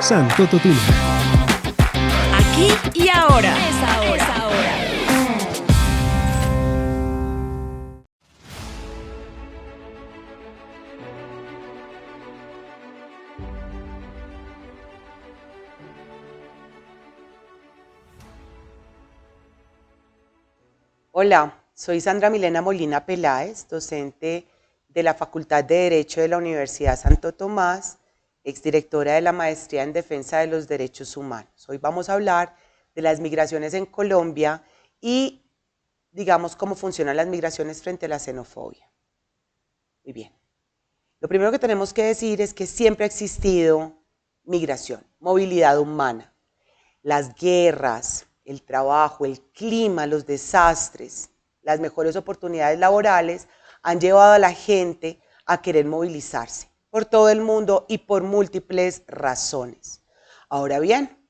Santo Totumo. Aquí y ahora. Es ahora. Hola, soy Sandra Milena Molina Peláez, docente de la Facultad de Derecho de la Universidad Santo Tomás, exdirectora de la Maestría en Defensa de los Derechos Humanos. Hoy vamos a hablar de las migraciones en Colombia y, digamos, cómo funcionan las migraciones frente a la xenofobia. Muy bien. Lo primero que tenemos que decir es que siempre ha existido migración, movilidad humana. Las guerras, el trabajo, el clima, los desastres, las mejores oportunidades laborales han llevado a la gente a querer movilizarse por todo el mundo y por múltiples razones. Ahora bien,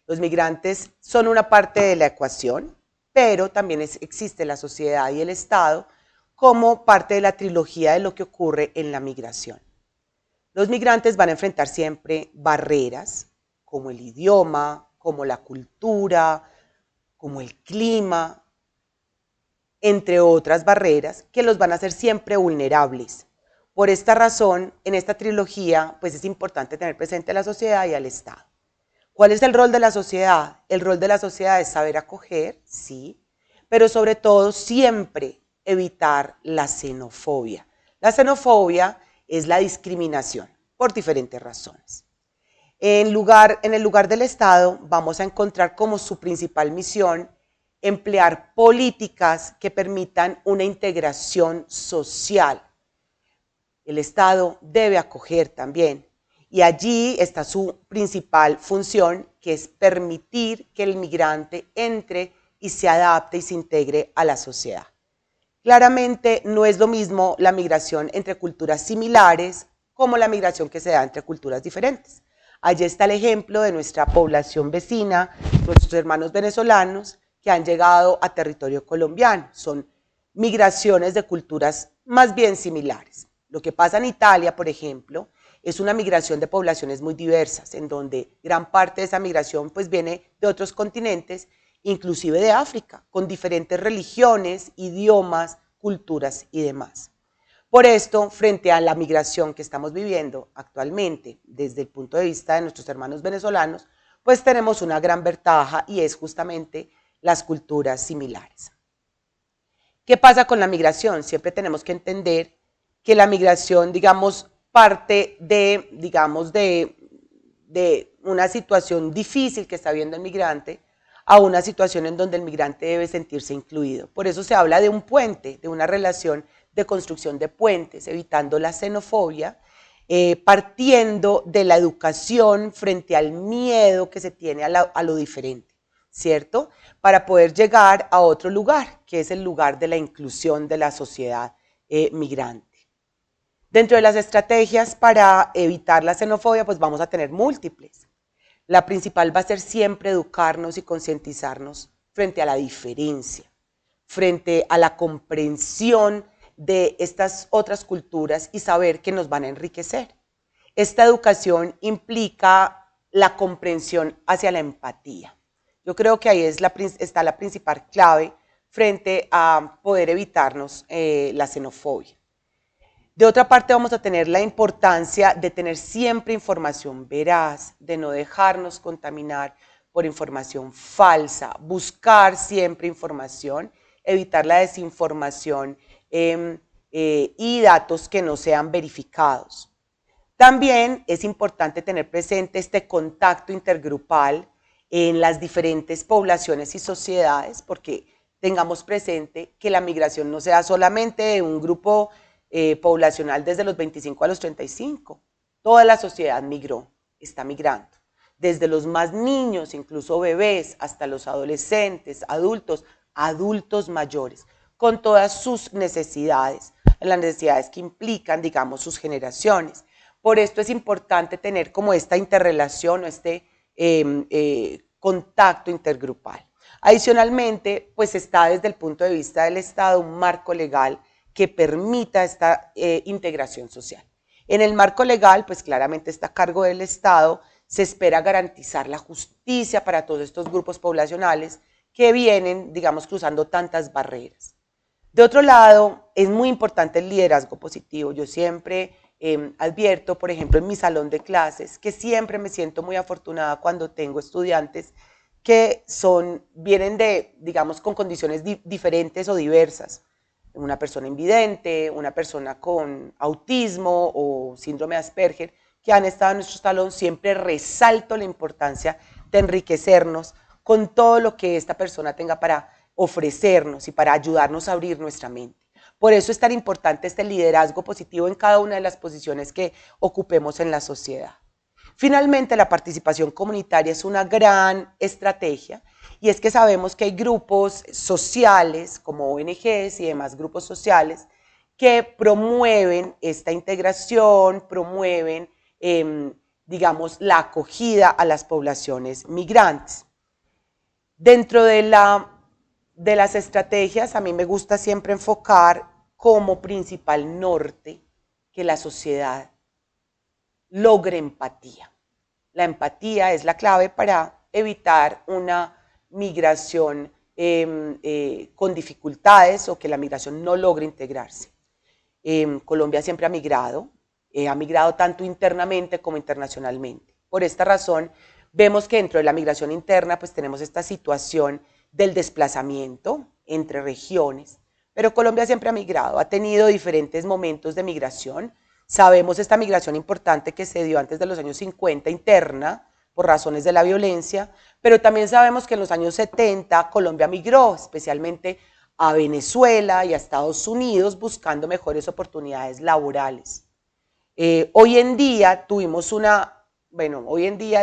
los migrantes son una parte de la ecuación, pero también existe la sociedad y el Estado como parte de la trilogía de lo que ocurre en la migración. Los migrantes van a enfrentar siempre barreras, como el idioma, como la cultura, como el clima, entre otras barreras que los van a hacer siempre vulnerables. Por esta razón, en esta trilogía, pues es importante tener presente a la sociedad y al Estado. ¿Cuál es el rol de la sociedad? El rol de la sociedad es saber acoger, sí, pero sobre todo siempre evitar la xenofobia. La xenofobia es la discriminación por diferentes razones. En el lugar del Estado vamos a encontrar como su principal misión emplear políticas que permitan una integración social. El Estado debe acoger también y allí está su principal función, que es permitir que el migrante entre y se adapte y se integre a la sociedad. Claramente no es lo mismo la migración entre culturas similares como la migración que se da entre culturas diferentes. Allí está el ejemplo de nuestra población vecina, nuestros hermanos venezolanos que han llegado a territorio colombiano. Son migraciones de culturas más bien similares. Lo que pasa en Italia, por ejemplo, es una migración de poblaciones muy diversas, en donde gran parte de esa migración pues viene de otros continentes, inclusive de África, con diferentes religiones, idiomas, culturas y demás. Por esto, frente a la migración que estamos viviendo actualmente, desde el punto de vista de nuestros hermanos venezolanos, pues tenemos una gran ventaja y es justamente las culturas similares. ¿Qué pasa con la migración? Siempre tenemos que entender que la migración, digamos, parte de, de una situación difícil que está viviendo el migrante a una situación en donde el migrante debe sentirse incluido. Por eso se habla de un puente, de una relación de construcción de puentes, evitando la xenofobia, partiendo de la educación frente al miedo que se tiene a lo diferente, ¿cierto? Para poder llegar a otro lugar, que es el lugar de la inclusión de la sociedad migrante. Dentro de las estrategias para evitar la xenofobia, pues vamos a tener múltiples. La principal va a ser siempre educarnos y concientizarnos frente a la diferencia, frente a la comprensión de estas otras culturas y saber que nos van a enriquecer. Esta educación implica la comprensión hacia la empatía. Yo creo que ahí está la principal clave frente a poder evitarnos la xenofobia. De otra parte vamos a tener la importancia de tener siempre información veraz, de no dejarnos contaminar por información falsa, buscar siempre información, evitar la desinformación y datos que no sean verificados. También es importante tener presente este contacto intergrupal en las diferentes poblaciones y sociedades, porque tengamos presente que la migración no sea solamente de un grupo poblacional desde los 25 a los 35. Toda la sociedad migró, está migrando. Desde los más niños, incluso bebés, hasta los adolescentes, adultos mayores, con todas sus necesidades, las necesidades que implican, digamos, sus generaciones. Por esto es importante tener como esta interrelación o este contacto intergrupal. Adicionalmente, pues está desde el punto de vista del Estado un marco legal que permita esta integración social. En el marco legal, pues claramente está a cargo del Estado, se espera garantizar la justicia para todos estos grupos poblacionales que vienen, digamos, cruzando tantas barreras. De otro lado, es muy importante el liderazgo positivo. Yo siempre advierto, por ejemplo, en mi salón de clases, que siempre me siento muy afortunada cuando tengo estudiantes que vienen de, digamos, con condiciones diferentes o diversas. Una persona invidente, una persona con autismo o síndrome de Asperger, que han estado en nuestro salón. Siempre resalto la importancia de enriquecernos con todo lo que esta persona tenga para ofrecernos y para ayudarnos a abrir nuestra mente. Por eso es tan importante este liderazgo positivo en cada una de las posiciones que ocupemos en la sociedad. Finalmente, la participación comunitaria es una gran estrategia, y es que sabemos que hay grupos sociales como ONGs y demás grupos sociales que promueven esta integración, promueven, digamos, la acogida a las poblaciones migrantes. Dentro de las estrategias, a mí me gusta siempre enfocar como principal norte que la sociedad logre empatía. La empatía es la clave para evitar una migración con dificultades o que la migración no logre integrarse. Colombia siempre ha migrado tanto internamente como internacionalmente. Por esta razón, vemos que dentro de la migración interna pues tenemos esta situación del desplazamiento entre regiones, pero Colombia siempre ha migrado, ha tenido diferentes momentos de migración. Sabemos esta migración importante que se dio antes de los años 50 interna, por razones de la violencia, pero también sabemos que en los años 70 Colombia migró, especialmente a Venezuela y a Estados Unidos, buscando mejores oportunidades laborales. Hoy en día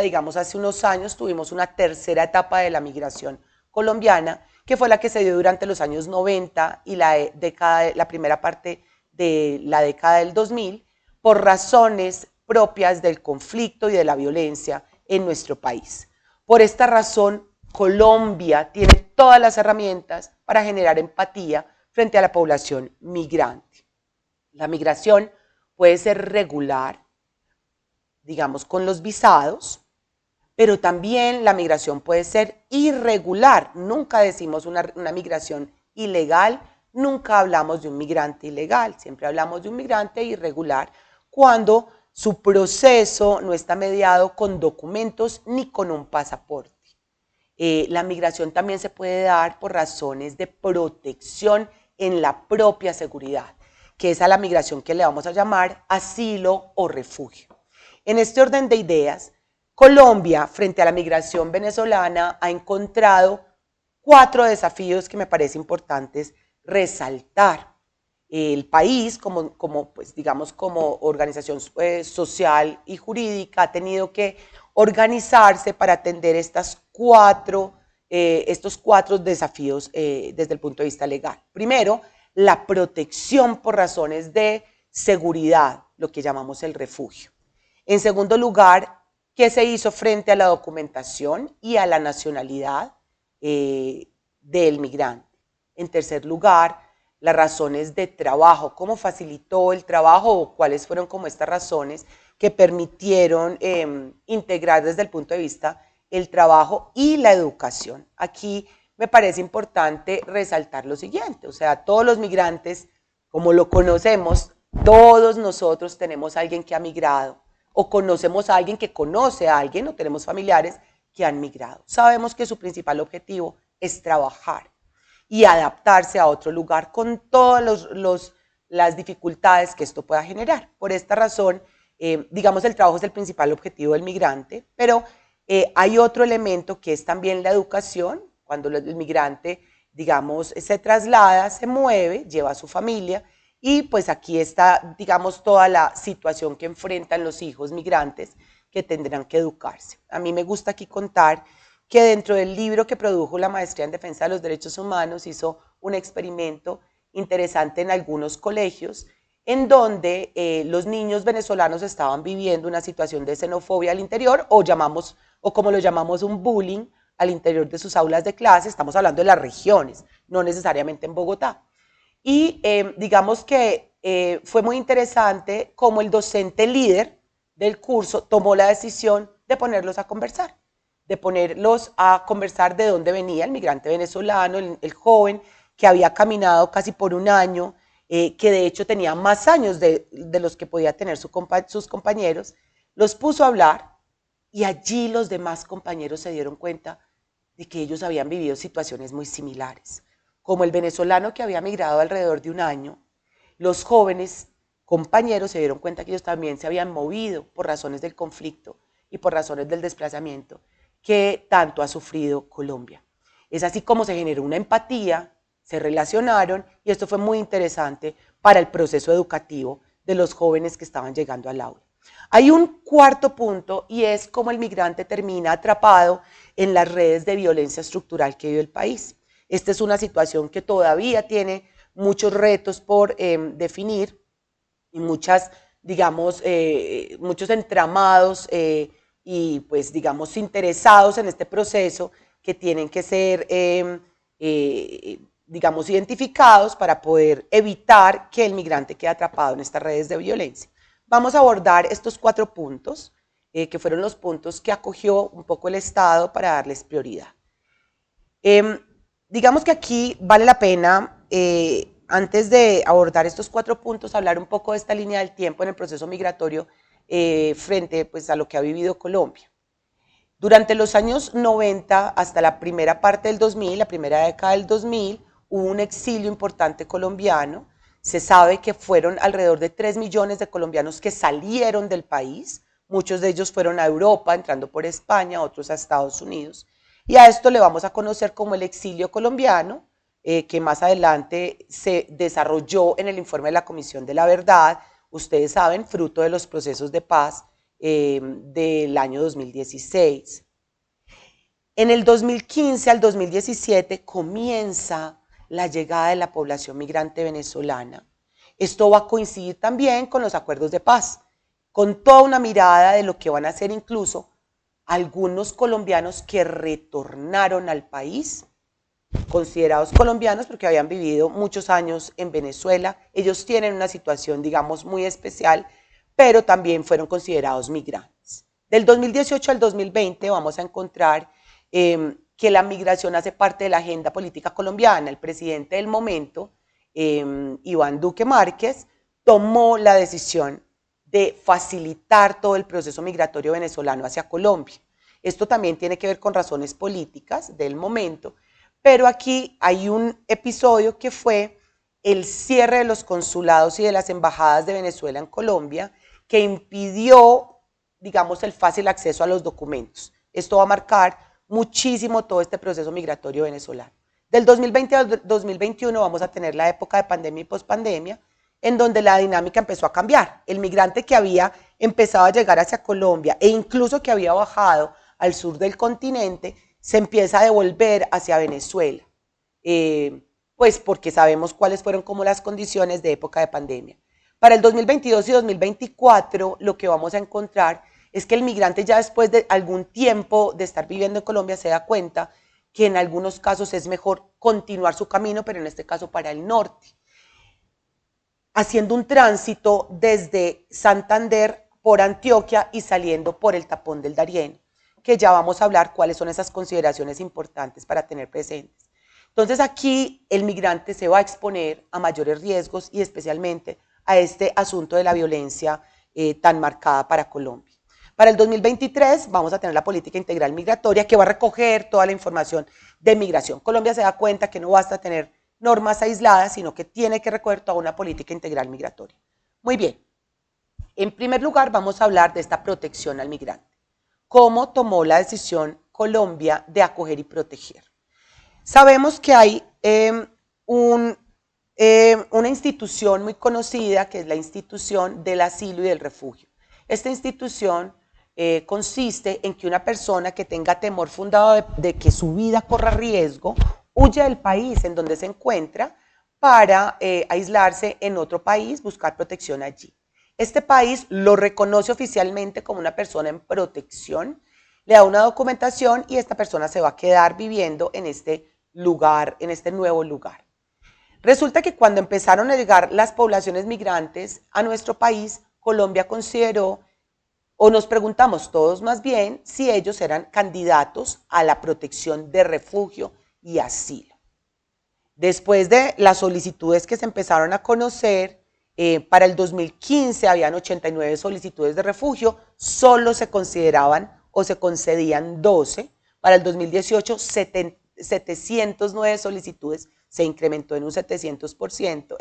digamos hace unos años, tuvimos una tercera etapa de la migración colombiana, que fue la que se dio durante los años 90 y la primera parte de la década del 2000, por razones propias del conflicto y de la violencia en nuestro país. Por esta razón, Colombia tiene todas las herramientas para generar empatía frente a la población migrante. La migración puede ser regular, digamos con los visados, pero también la migración puede ser irregular. Nunca decimos una migración ilegal, nunca hablamos de un migrante ilegal, siempre hablamos de un migrante irregular cuando su proceso no está mediado con documentos ni con un pasaporte. La migración también se puede dar por razones de protección en la propia seguridad, que es a la migración que le vamos a llamar asilo o refugio. En este orden de ideas, Colombia, frente a la migración venezolana, ha encontrado 4 desafíos que me parece importantes resaltar. El país, como organización social y jurídica, ha tenido que organizarse para atender estos 4 desafíos desde el punto de vista legal. Primero, la protección por razones de seguridad, lo que llamamos el refugio. En segundo lugar, ¿qué se hizo frente a la documentación y a la nacionalidad del migrante? En tercer lugar, las razones de trabajo, cómo facilitó el trabajo o cuáles fueron como estas razones que permitieron integrar desde el punto de vista el trabajo y la educación. Aquí me parece importante resaltar lo siguiente, o sea, todos los migrantes, como lo conocemos, todos nosotros tenemos a alguien que ha migrado, o conocemos a alguien que conoce a alguien, o tenemos familiares que han migrado. Sabemos que su principal objetivo es trabajar y adaptarse a otro lugar con todas las dificultades que esto pueda generar. Por esta razón, digamos, el trabajo es el principal objetivo del migrante, pero hay otro elemento que es también la educación. Cuando el migrante, digamos, se traslada, se mueve, lleva a su familia, y pues aquí está, digamos, toda la situación que enfrentan los hijos migrantes que tendrán que educarse. A mí me gusta aquí contar que dentro del libro que produjo la Maestría en Defensa de los Derechos Humanos hizo un experimento interesante en algunos colegios en donde los niños venezolanos estaban viviendo una situación de xenofobia al interior, o como lo llamamos, un bullying al interior de sus aulas de clase. Estamos hablando de las regiones, no necesariamente en Bogotá. Y digamos que fue muy interesante cómo el docente líder del curso tomó la decisión de ponerlos a conversar, de dónde venía el migrante venezolano, el joven que había caminado casi por un año, que de hecho tenía más años de los que podía tener sus compañeros, los puso a hablar y allí los demás compañeros se dieron cuenta de que ellos habían vivido situaciones muy similares. Como el venezolano que había migrado alrededor de un año, los jóvenes compañeros se dieron cuenta que ellos también se habían movido por razones del conflicto y por razones del desplazamiento que tanto ha sufrido Colombia. Es así como se generó una empatía, se relacionaron y esto fue muy interesante para el proceso educativo de los jóvenes que estaban llegando al aula. Hay un cuarto punto y es cómo el migrante termina atrapado en las redes de violencia estructural que vive el país. Esta es una situación que todavía tiene muchos retos por definir y muchos entramados y pues digamos interesados en este proceso que tienen que ser digamos identificados para poder evitar que el migrante quede atrapado en estas redes de violencia. Vamos a abordar estos 4 puntos que fueron los puntos que acogió un poco el Estado para darles prioridad. Digamos que aquí vale la pena, antes de abordar estos 4 puntos, hablar un poco de esta línea del tiempo en el proceso migratorio frente pues, a lo que ha vivido Colombia. Durante los años 90 hasta la primera parte del 2000, la primera década del 2000, hubo un exilio importante colombiano. Se sabe que fueron alrededor de 3 millones de colombianos que salieron del país. Muchos de ellos fueron a Europa, entrando por España, otros a Estados Unidos. Y a esto le vamos a conocer como el exilio colombiano, que más adelante se desarrolló en el informe de la Comisión de la Verdad, ustedes saben, fruto de los procesos de paz del año 2016. En el 2015 al 2017 comienza la llegada de la población migrante venezolana. Esto va a coincidir también con los acuerdos de paz, con toda una mirada de lo que van a ser incluso algunos colombianos que retornaron al país, considerados colombianos porque habían vivido muchos años en Venezuela. Ellos tienen una situación, digamos, muy especial, pero también fueron considerados migrantes. Del 2018 al 2020 vamos a encontrar que la migración hace parte de la agenda política colombiana. El presidente del momento, Iván Duque Márquez, tomó la decisión de facilitar todo el proceso migratorio venezolano hacia Colombia. Esto también tiene que ver con razones políticas del momento, pero aquí hay un episodio que fue el cierre de los consulados y de las embajadas de Venezuela en Colombia, que impidió, digamos, el fácil acceso a los documentos. Esto va a marcar muchísimo todo este proceso migratorio venezolano. Del 2020 al 2021 vamos a tener la época de pandemia y pospandemia, en donde la dinámica empezó a cambiar. El migrante que había empezado a llegar hacia Colombia e incluso que había bajado al sur del continente, se empieza a devolver hacia Venezuela, pues porque sabemos cuáles fueron como las condiciones de época de pandemia. Para el 2022 y 2024 lo que vamos a encontrar es que el migrante ya después de algún tiempo de estar viviendo en Colombia se da cuenta que en algunos casos es mejor continuar su camino, pero en este caso para el norte, haciendo un tránsito desde Santander por Antioquia y saliendo por el tapón del Darién, que ya vamos a hablar cuáles son esas consideraciones importantes para tener presentes. Entonces aquí el migrante se va a exponer a mayores riesgos y especialmente a este asunto de la violencia tan marcada para Colombia. Para el 2023 vamos a tener la política integral migratoria que va a recoger toda la información de migración. Colombia se da cuenta que no basta tener normas aisladas, sino que tiene que recoger toda una política integral migratoria. Muy bien, en primer lugar vamos a hablar de esta protección al migrante. ¿Cómo tomó la decisión Colombia de acoger y proteger? Sabemos que hay una institución muy conocida que es la institución del asilo y del refugio. Esta institución consiste en que una persona que tenga temor fundado de que su vida corra riesgo, huye del país en donde se encuentra para aislarse en otro país, buscar protección allí. Este país lo reconoce oficialmente como una persona en protección, le da una documentación y esta persona se va a quedar viviendo en este lugar, en este nuevo lugar. Resulta que cuando empezaron a llegar las poblaciones migrantes a nuestro país, Colombia consideró, o nos preguntamos todos más bien, si ellos eran candidatos a la protección de refugio y asilo. Después de las solicitudes que se empezaron a conocer, para el 2015 habían 89 solicitudes de refugio, solo se consideraban o se concedían 12. Para el 2018, 709 solicitudes, se incrementó en un 700%,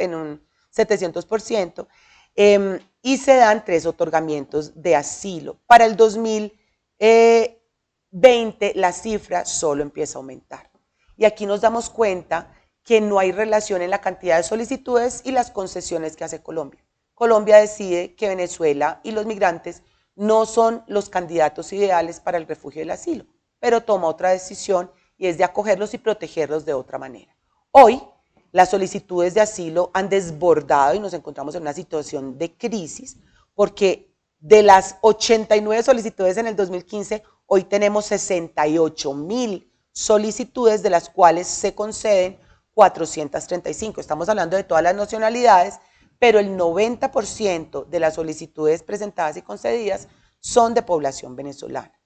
y se dan 3 otorgamientos de asilo. Para el 2020 la cifra solo empieza a aumentar. Y aquí nos damos cuenta que no hay relación en la cantidad de solicitudes y las concesiones que hace Colombia. Colombia decide que Venezuela y los migrantes no son los candidatos ideales para el refugio y el asilo, pero toma otra decisión y es de acogerlos y protegerlos de otra manera. Hoy, las solicitudes de asilo han desbordado y nos encontramos en una situación de crisis porque de las 89 solicitudes en el 2015, hoy tenemos 68,000 solicitudes, de las cuales se conceden 435. Estamos hablando de todas las nacionalidades, pero el 90% de las solicitudes presentadas y concedidas son de población venezolana.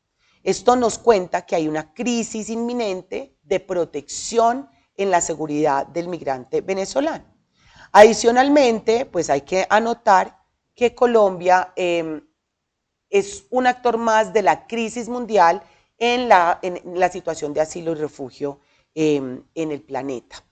Esto nos cuenta que hay una crisis inminente de protección en la seguridad del migrante venezolano. Adicionalmente, pues hay que anotar que Colombia es un actor más de la crisis mundial en la situación de asilo y refugio en el planeta.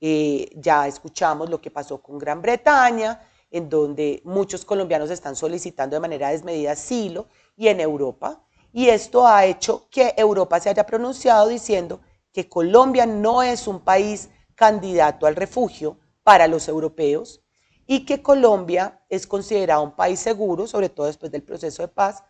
Ya escuchamos lo que pasó con Gran Bretaña, en donde muchos colombianos están solicitando de manera desmedida asilo, y en Europa, y esto ha hecho que Europa se haya pronunciado diciendo que Colombia no es un país candidato al refugio para los europeos y que Colombia es considerado un país seguro, sobre todo después del proceso de paz,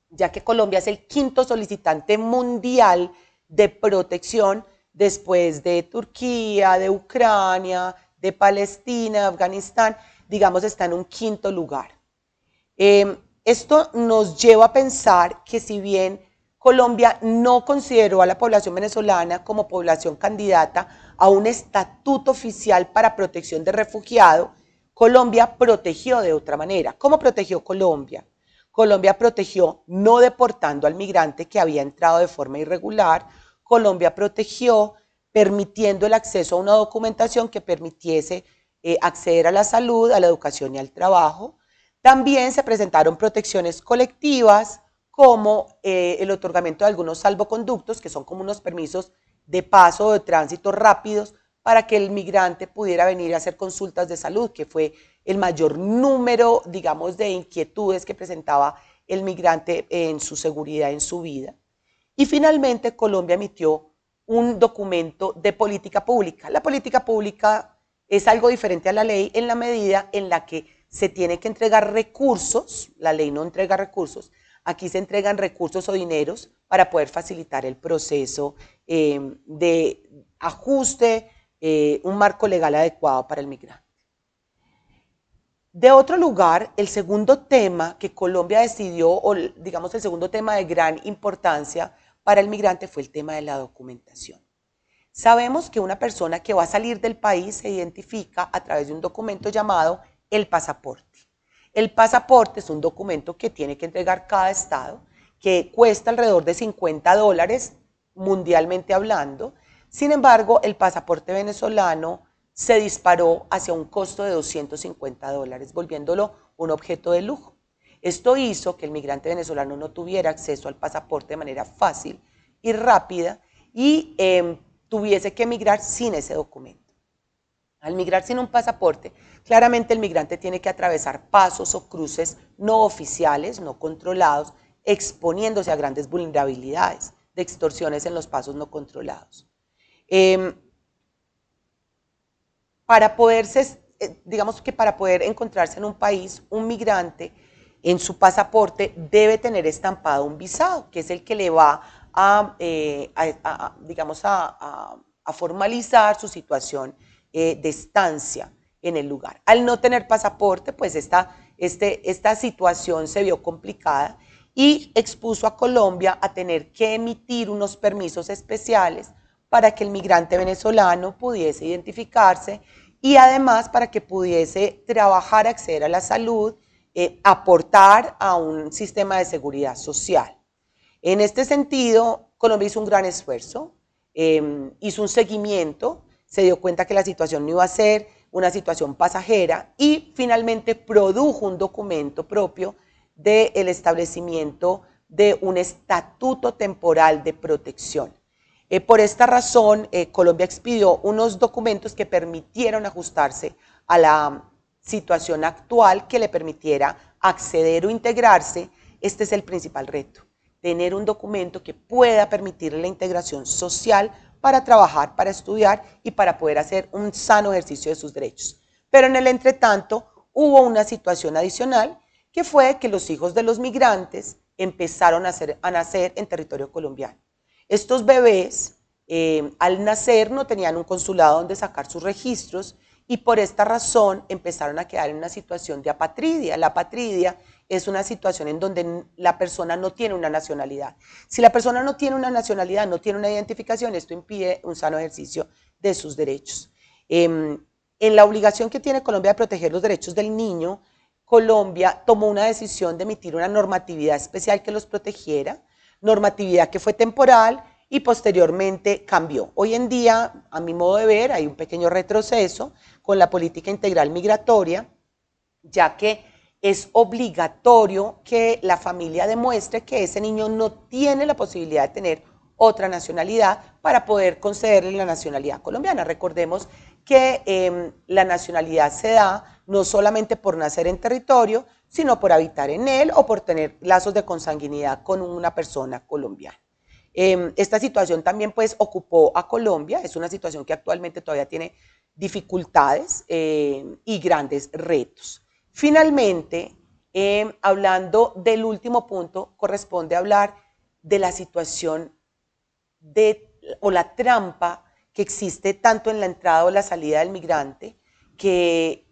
ya que Colombia es el 5º solicitante mundial de protección después de Turquía, de Ucrania, de Palestina, de Afganistán, digamos, está en un 5º lugar. Esto nos lleva a pensar que si bien Colombia no consideró a la población venezolana como población candidata a un estatuto oficial para protección de refugiado, Colombia protegió de otra manera. ¿Cómo protegió Colombia? Colombia protegió no deportando al migrante que había entrado de forma irregular. Colombia protegió permitiendo el acceso a una documentación que permitiese acceder a la salud, a la educación y al trabajo. También se presentaron protecciones colectivas, como el otorgamiento de algunos salvoconductos, que son como unos permisos de paso o de tránsito rápidos para que el migrante pudiera venir a hacer consultas de salud, que fue el mayor número, digamos, de inquietudes que presentaba el migrante en su seguridad, en su vida. Y finalmente Colombia emitió un documento de política pública. La política pública es algo diferente a la ley en la medida en la que se tiene que entregar recursos. La ley no entrega recursos. Aquí se entregan recursos o dineros para poder facilitar el proceso de ajuste, un marco legal adecuado para el migrante. De otro lugar, el segundo tema que Colombia decidió, o digamos el segundo tema de gran importancia para el migrante, fue el tema de la documentación. Sabemos que una persona que va a salir del país se identifica a través de un documento llamado el pasaporte. El pasaporte es un documento que tiene que entregar cada estado, que cuesta alrededor de $50 mundialmente hablando. Sin embargo, el pasaporte venezolano se disparó hacia un costo de $250, volviéndolo un objeto de lujo. Esto hizo que el migrante venezolano no tuviera acceso al pasaporte de manera fácil y rápida y tuviese que emigrar sin ese documento. Al migrar sin un pasaporte, claramente el migrante tiene que atravesar pasos o cruces no oficiales, no controlados, exponiéndose a grandes vulnerabilidades de extorsiones en los pasos no controlados. Digamos que para poder encontrarse en un país, un migrante en su pasaporte debe tener estampado un visado, que es el que le va a formalizar su situación de estancia en el lugar. Al no tener pasaporte, pues esta situación se vio complicada y expuso a Colombia a tener que emitir unos permisos especiales para que el migrante venezolano pudiese identificarse y además para que pudiese trabajar, acceder a la salud, aportar a un sistema de seguridad social. En este sentido, Colombia hizo un gran esfuerzo, hizo un seguimiento, se dio cuenta que la situación no iba a ser una situación pasajera y finalmente produjo un documento propio del establecimiento de un estatuto temporal de protección. Por esta razón, Colombia expidió unos documentos que permitieron ajustarse a la situación actual que le permitiera acceder o integrarse. Este es el principal reto, tener un documento que pueda permitir la integración social para trabajar, para estudiar y para poder hacer un sano ejercicio de sus derechos. Pero en el entretanto hubo una situación adicional que fue que los hijos de los migrantes empezaron a nacer en territorio colombiano. Estos bebés al nacer no tenían un consulado donde sacar sus registros y por esta razón empezaron a quedar en una situación de apatridia. La apatridia es una situación en donde la persona no tiene una nacionalidad. Si la persona no tiene una nacionalidad, no tiene una identificación, esto impide un sano ejercicio de sus derechos. En la obligación que tiene Colombia de proteger los derechos del niño, Colombia tomó una decisión de emitir una normatividad especial que los protegiera, normatividad que fue temporal y posteriormente cambió. Hoy en día, a mi modo de ver, hay un pequeño retroceso con la política integral migratoria, ya que es obligatorio que la familia demuestre que ese niño no tiene la posibilidad de tener otra nacionalidad para poder concederle la nacionalidad colombiana. Recordemos que la nacionalidad se da no solamente por nacer en territorio, sino por habitar en él o por tener lazos de consanguinidad con una persona colombiana. Esta situación también pues ocupó a Colombia, es una situación que actualmente todavía tiene dificultades y grandes retos. Finalmente, hablando del último punto, corresponde hablar de la situación o la trampa que existe tanto en la entrada o la salida del migrante, que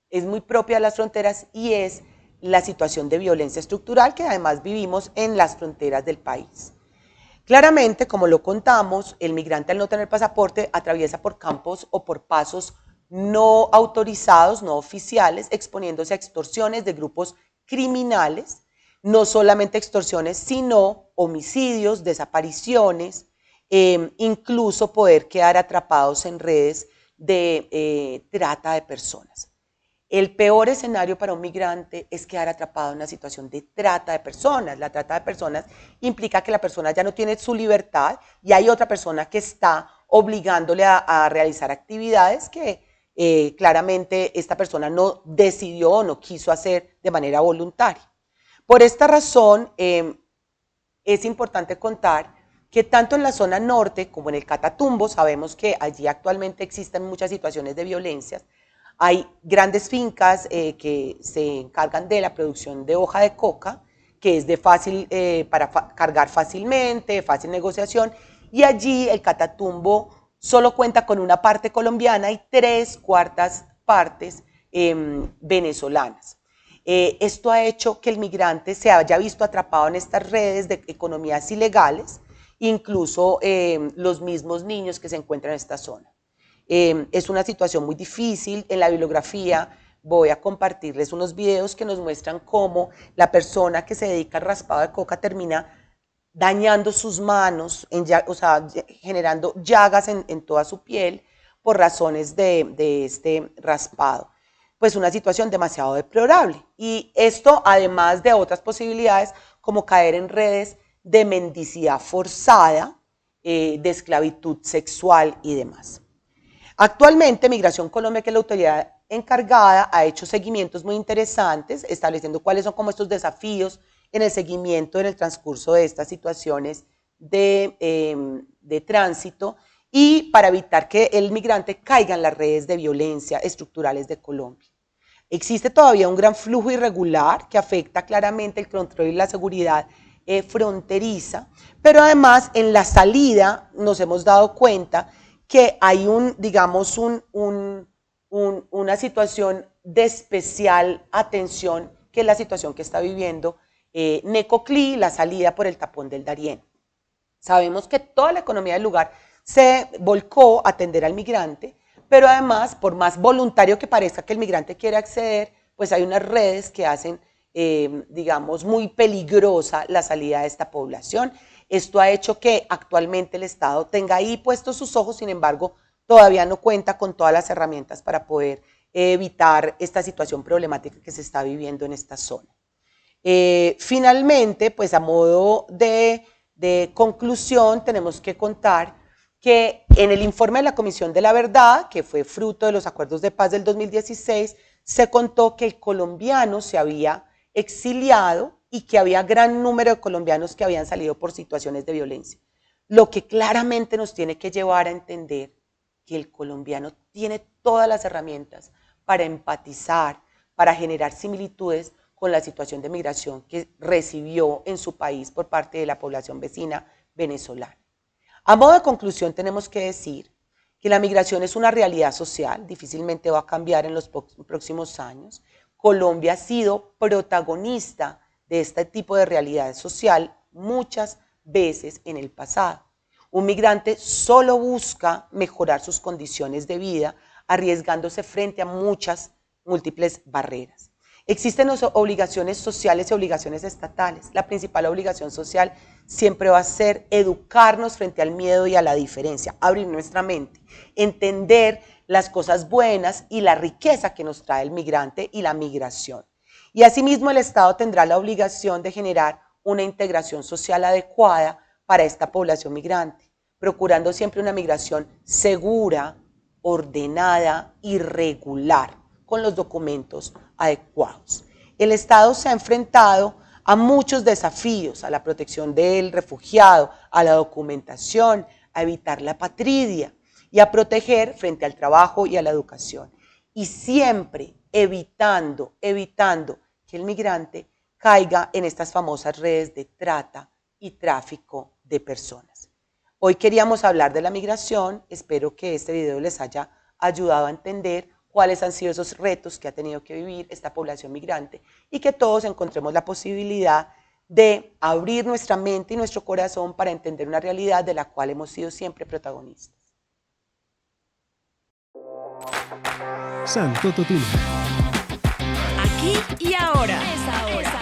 es muy propia de las fronteras y es la situación de violencia estructural que además vivimos en las fronteras del país. Claramente, como lo contamos, el migrante al no tener pasaporte atraviesa por campos o por pasos no autorizados, no oficiales, exponiéndose a extorsiones de grupos criminales, no solamente extorsiones, sino homicidios, desapariciones, incluso poder quedar atrapados en redes de trata de personas. El peor escenario para un migrante es quedar atrapado en una situación de trata de personas. La trata de personas implica que la persona ya no tiene su libertad y hay otra persona que está obligándole a realizar actividades que claramente esta persona no decidió o no quiso hacer de manera voluntaria. Por esta razón, es importante contar que tanto en la zona norte como en el Catatumbo, sabemos que allí actualmente existen muchas situaciones de violencia. Hay grandes fincas que se encargan de la producción de hoja de coca, que es de fácil, para cargar fácilmente, fácil negociación, y allí el Catatumbo solo cuenta con una parte colombiana y 3/4 partes venezolanas. Esto ha hecho que el migrante se haya visto atrapado en estas redes de economías ilegales, incluso los mismos niños que se encuentran en esta zona. Es una situación muy difícil. En la bibliografía voy a compartirles unos videos que nos muestran cómo la persona que se dedica al raspado de coca termina dañando sus manos, o sea, generando llagas en toda su piel por razones de este raspado. Pues una situación demasiado deplorable. Y esto además de otras posibilidades como caer en redes de mendicidad forzada, de esclavitud sexual y demás. Actualmente, Migración Colombia, que es la autoridad encargada, ha hecho seguimientos muy interesantes, estableciendo cuáles son como estos desafíos en el seguimiento, en el transcurso de estas situaciones de tránsito y para evitar que el migrante caiga en las redes de violencia estructurales de Colombia. Existe todavía un gran flujo irregular que afecta claramente el control y la seguridad fronteriza, pero además en la salida nos hemos dado cuenta que hay una situación de especial atención, que es la situación que está viviendo Necoclí, la salida por el tapón del Darién. Sabemos que toda la economía del lugar se volcó a atender al migrante, pero además, por más voluntario que parezca que el migrante quiere acceder, pues hay unas redes que hacen, digamos, muy peligrosa la salida de esta población. Esto ha hecho que actualmente el Estado tenga ahí puestos sus ojos, sin embargo, todavía no cuenta con todas las herramientas para poder evitar esta situación problemática que se está viviendo en esta zona. Finalmente, pues a modo de conclusión, tenemos que contar que en el informe de la Comisión de la Verdad, que fue fruto de los acuerdos de paz del 2016, se contó que el colombiano se había exiliado y que había gran número de colombianos que habían salido por situaciones de violencia, lo que claramente nos tiene que llevar a entender que el colombiano tiene todas las herramientas para empatizar, para generar similitudes con la situación de migración que recibió en su país por parte de la población vecina venezolana. A modo de conclusión, tenemos que decir que la migración es una realidad social, difícilmente va a cambiar en los próximos años. Colombia ha sido protagonista de este tipo de realidad social muchas veces en el pasado. Un migrante solo busca mejorar sus condiciones de vida, arriesgándose frente a múltiples barreras. Existen obligaciones sociales y obligaciones estatales. La principal obligación social siempre va a ser educarnos frente al miedo y a la diferencia, abrir nuestra mente, entender las cosas buenas y la riqueza que nos trae el migrante y la migración. Y asimismo el Estado tendrá la obligación de generar una integración social adecuada para esta población migrante, procurando siempre una migración segura, ordenada y regular, con los documentos adecuados. El Estado se ha enfrentado a muchos desafíos, a la protección del refugiado, a la documentación, a evitar la apatridia y a proteger frente al trabajo y a la educación. Y siempre evitando que el migrante caiga en estas famosas redes de trata y tráfico de personas. Hoy queríamos hablar de la migración, espero que este video les haya ayudado a entender cuáles han sido esos retos que ha tenido que vivir esta población migrante y que todos encontremos la posibilidad de abrir nuestra mente y nuestro corazón para entender una realidad de la cual hemos sido siempre protagonistas. Santo Totumo. Aquí y ahora. Es ahora.